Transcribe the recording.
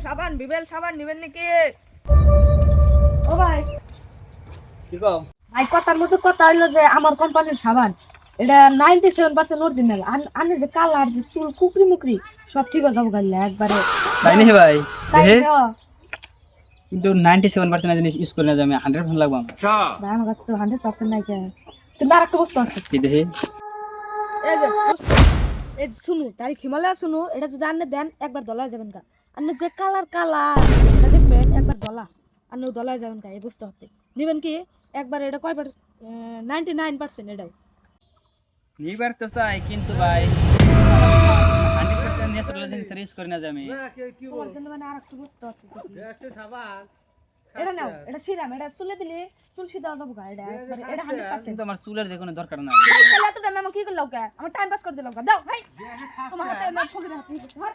সাবান বিবেল সাবান নিবেন নাকি? ও ভাই কি কও? ভাই কথার মধ্যে কথা হইলো যে আমার কোম্পানির সাবান এটা 97% অরিজিনাল। আনে যে কালার যে চুল কুকরি মুকরি সব ঠিক হয়ে যাবো গাইলে একবারে। তাই নাকি ভাই? তাই দেখে তো কিন্তু 97% জিনিস ইউজ করে না যে আমি 100% লাগবো আমার। ভাই আমার কাছে তো 100% নাই কেন, কিন্তু আর একটা বস্তু আছে। কি দেখি? এই যে বস্তু, এই যে শুনু তারিখ হিমালয় শুনু, এটা যদি আন্নে দেন একবার দলায় যাবেন গা। আন্নে যে কালার কালার এটা দেখবেন একবার দলা আন্নে দলায় যাবেন গা। এই বস্তু হতে নিবেন কি একবার? এটা কয় পার্সেন্ট? 99% এটাও। নিবার তো চাই কিন্তু ভাই 100% ন্যাচারাল জিনিস ইউজ করে না যে আমি। তোমার জন্য মানে আর একটা বস্তু আছে দেখি। এটা নাও, এটা সিরাম, এটা চুলে দিলে চুল সিধা যাবো গা। এটা এটা 100%। কিন্তু আমার চুলের যে কোনো দরকার নাই। ভাই তাহলে এত টাইম আমার কি করলাও কে? আমার টাইম পাস করে দিলাও গা। দাও ভাই তোমার হাতে না ফকির হাতে ধর।